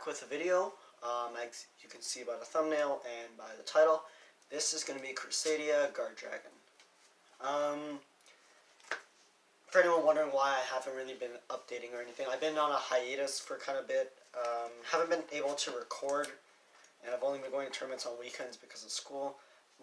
back with a video. As you can see by the thumbnail and by the title, this is going to be Crusadia Guardragon. For anyone wondering why I haven't really been updating or anything, I've been on a hiatus for kind of a bit. Haven't been able to record, and I've only been going to tournaments on weekends because of school.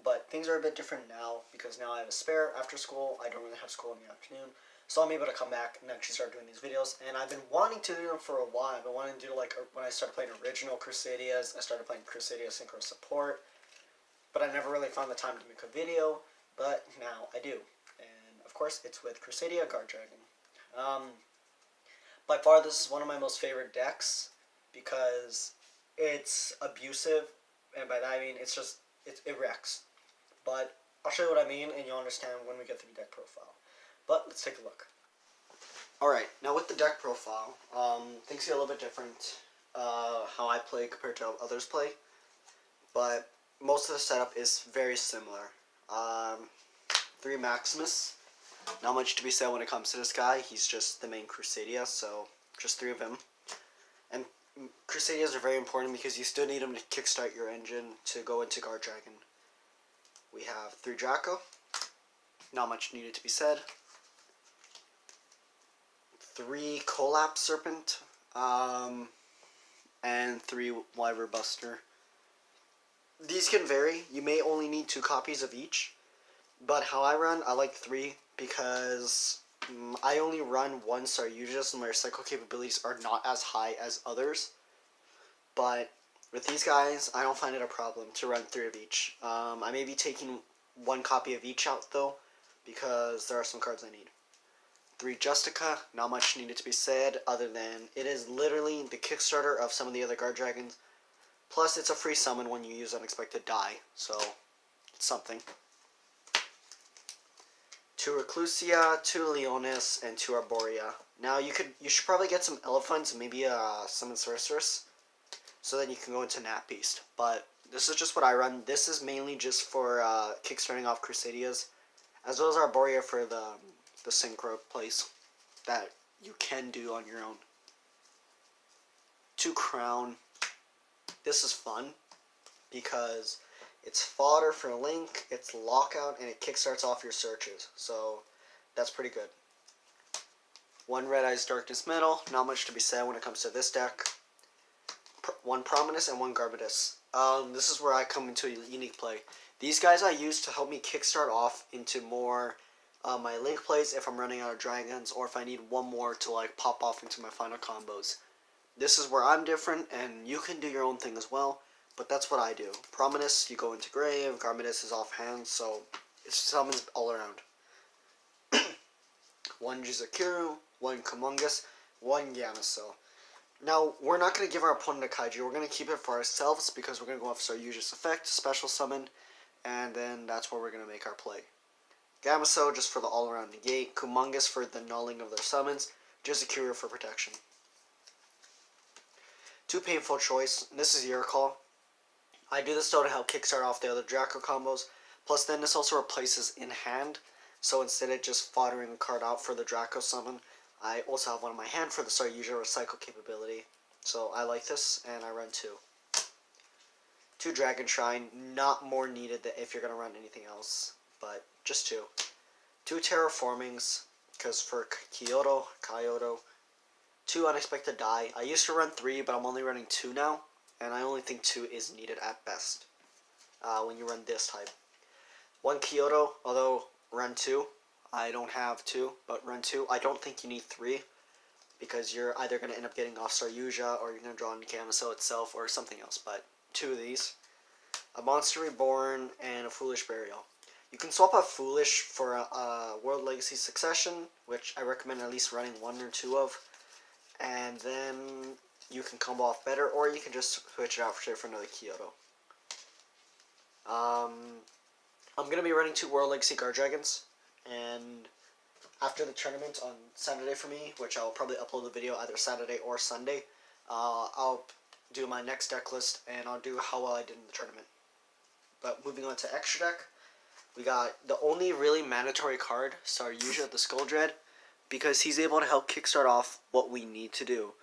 But things are a bit different now because now I have a spare after school. I don't really have school in the afternoon. So I'm able to come back and actually start doing these videos. And I've been wanting to do them for a while. I've been wanting to do, like, when I started playing original Crusadias, I started playing Crusadia Synchro Support. But I never really found the time to make a video. But now I do. And, of course, it's with Crusadia Guardragon. By far, this is one of my most favorite decks because it's abusive. And by that I mean it wrecks. But I'll show you what I mean, and you'll understand when we get through the deck profile. But let's take a look. Alright, now with the deck profile, things get a little bit different how I play compared to how others play. But most of the setup is very similar. 3 Maximus. Not much to be said when it comes to this guy. He's just the main Crusadia, so just 3 of him. And Crusadias are very important because you still need them to kickstart your engine to go into Guardragon. We have 3 Draco. Not much needed to be said. 3 Collapse Serpent. And 3 Wyver Buster. These can vary. You may only need 2 copies of each. But how I run, I like 3 because I only run 1 Saryuja, and my recycle capabilities are not as high as others. But with these guys, I don't find it a problem to run 3 of each. I may be taking 1 copy of each out though, because there are some cards I need. 3 Justica, not much needed to be said other than it is literally the Kickstarter of some of the other Guardragons. Plus, it's a free summon when you use Unexpected Die, so it's something. 2 Reclusia, 2 Leonis, and 2 Arborea. Now you should probably get some Elephants, maybe a Summon Sorceress, so then you can go into Nat Beast. But this is just what I run. This is mainly just for kickstarting off Crusadias, as well as Arborea for the synchro place that you can do on your own. 2 Crown. This is fun because it's fodder for Link, it's lockout, and it kickstarts off your searches. So that's pretty good. 1 Red Eyes Darkness Metal. Not much to be said when it comes to this deck. 1 Prominus and 1 Garbodus. This is where I come into a unique play. These guys I use to help me kickstart off into more my Link plays if I'm running out of dragons, or if I need 1 more to like pop off into my final combos. This is where I'm different, and you can do your own thing as well, but that's what I do. Prominus, you go into grave, Garbodus is offhand, so it summons all around. 1 Jizakuru, 1 Kumungus, 1 Yamaso. Now, we're not going to give our opponent a Kaiju, we're going to keep it for ourselves because we're going to go off Saryuja's effect, special summon, and then that's where we're going to make our play. Yamaso just for the all-around negate, Kumungus for the nulling of their summons, Jizakuru for protection. 2 Painful Choice, this is your call. I do this though to help kickstart off the other Draco combos, plus then this also replaces in hand, so instead of just foddering a card out for the Draco summon, I also have one in my hand for the Saryuja recycle capability. So I like this, and I run 2. 2 Dragon Shrine, not more needed than if you're going to run anything else, but just 2. 2 Terraformings, because for Kyoto, 2 Unexpected Die. I used to run 3, but I'm only running 2 now, and I only think 2 is needed at best when you run this type. 1 Kyoto, although run 2. I don't have 2, but run 2. I don't think you need 3, because you're either going to end up getting off Saryuja, or you're going to draw into Yamaso itself, or something else, but 2 of these. A Monster Reborn, and a Foolish Burial. You can swap out Foolish for a World Legacy Succession, which I recommend at least running 1 or 2 of, and then you can combo off better, or you can just switch it out for another Kyoto. I'm going to be running 2 World Legacy Guardragons, and after the tournament on Saturday for me, which I'll probably upload the video either Saturday or Sunday, I'll do my next deck list, and I'll do how well I did in the tournament. But moving on to extra deck, we got the only really mandatory card, Saryuja the Skull Dread, because he's able to help kickstart off what we need to do.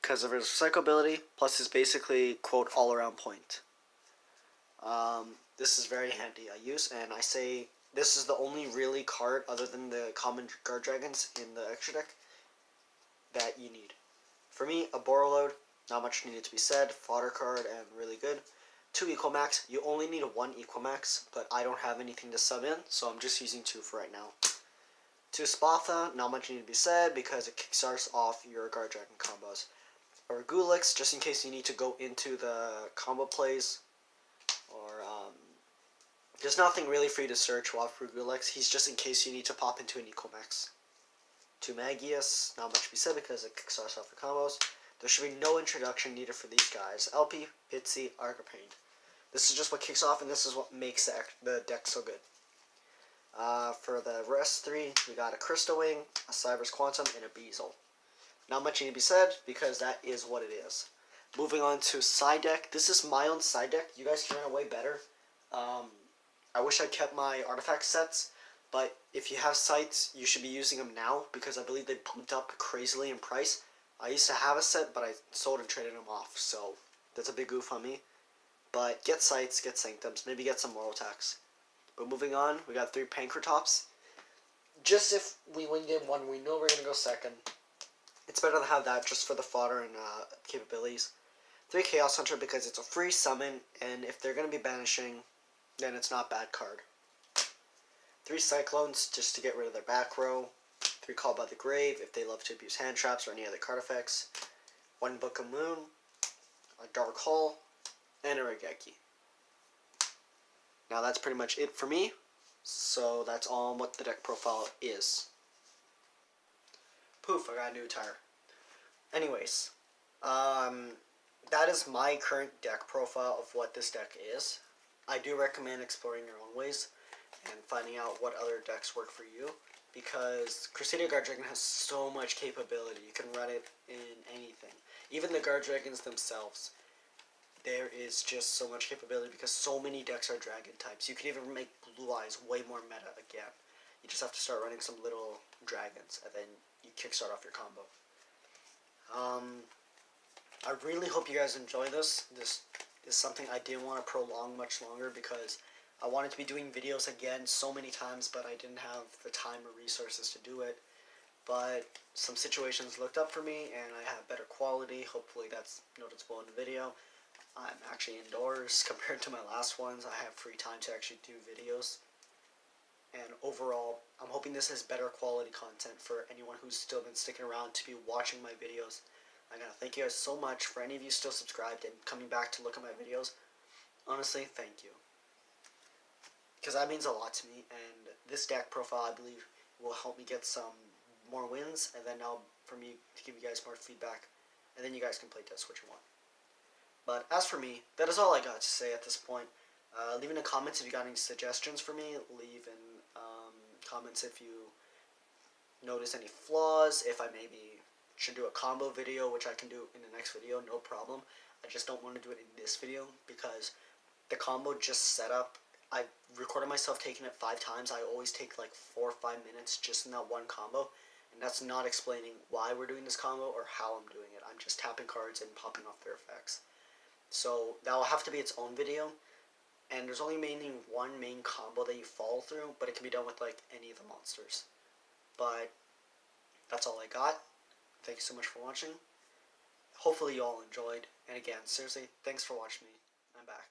because of his recyclability, plus his basically, quote, all-around point. This is very handy, I use, and I say this is the only really card, other than the common Guardragons in the extra deck, that you need. For me, a Borreload, not much needed to be said, fodder card, and really good. 2 Equamax, you only need 1 Equamax, but I don't have anything to sub in, so I'm just using 2 for right now. 2 Spatha, not much needed to be said, because it kickstarts off your Guardragon combos. A Regulix, just in case you need to go into the combo plays, or there's nothing really for you to search while for Regulix. He's just in case you need to pop into an Equamax. 2 Magius, not much to be said because it kickstarts off the combos. There should be no introduction needed for these guys. LP, Pitsy, Arcapane. This is just what kicks off, and this is what makes the deck so good. For the rest 3, we got a Crystal Wing, a Cyber's Quantum, and a Beazle. Not much need to be said because that is what it is. Moving on to side deck. This is my own side deck. You guys can run away better. I wish I kept my artifact sets, but if you have sites, you should be using them now because I believe they pumped up crazily in price. I used to have a set, but I sold and traded them off, so that's a big goof on me. But get sites, get sanctums, maybe get some moral attacks. But moving on, we got 3 Pankratops. Just if we win game 1, we know we're going to go second. It's better to have that just for the fodder and capabilities. 3 Chaos Hunter because it's a free summon, and if they're going to be banishing, then it's not a bad card. 3 Cyclones just to get rid of their back row. 3 Called by the Grave if they love to abuse hand traps or any other card effects. 1 Book of Moon, a Dark Hole, and a Regeki. Now that's pretty much it for me. So that's all what the deck profile is. Poof, I got a new attire. Anyways, that is my current deck profile of what this deck is. I do recommend exploring your own ways and finding out what other decks work for you, because Crusadia Guardragon has so much capability. You can run it in anything. Even the Guardragons themselves, there is just so much capability because so many decks are dragon types. You can even make Blue Eyes way more meta again. You just have to start running some little dragons, and then you kickstart off your combo. I really hope you guys enjoy this. This is something I didn't want to prolong much longer because I wanted to be doing videos again so many times, but I didn't have the time or resources to do it. But some situations looked up for me, and I have better quality. Hopefully that's noticeable in the video. I'm actually indoors compared to my last ones. I have free time to actually do videos. And overall, I'm hoping this is better quality content for anyone who's still been sticking around to be watching my videos. I gotta thank you guys so much for any of you still subscribed and coming back to look at my videos. Honestly, thank you. Because that means a lot to me, and this deck profile, I believe, will help me get some more wins, and then now for me to give you guys more feedback, and then you guys can play test what you want. But as for me, that is all I got to say at this point. Leave in the comments if you got any suggestions for me. Leave in comments if you notice any flaws, if I maybe should do a combo video, which I can do in the next video, no problem. I just don't want to do it in this video because the combo just set up. I recorded myself taking it 5 times. I always take like 4 or 5 minutes just in that one combo, and that's not explaining why we're doing this combo or how I'm doing it. I'm just tapping cards and popping off their effects. So that will have to be its own video, and there's only mainly one main combo that you follow through, but it can be done with like any of the monsters. But that's all I got. Thank you so much for watching. Hopefully you all enjoyed, and again, seriously, thanks for watching me. I'm back.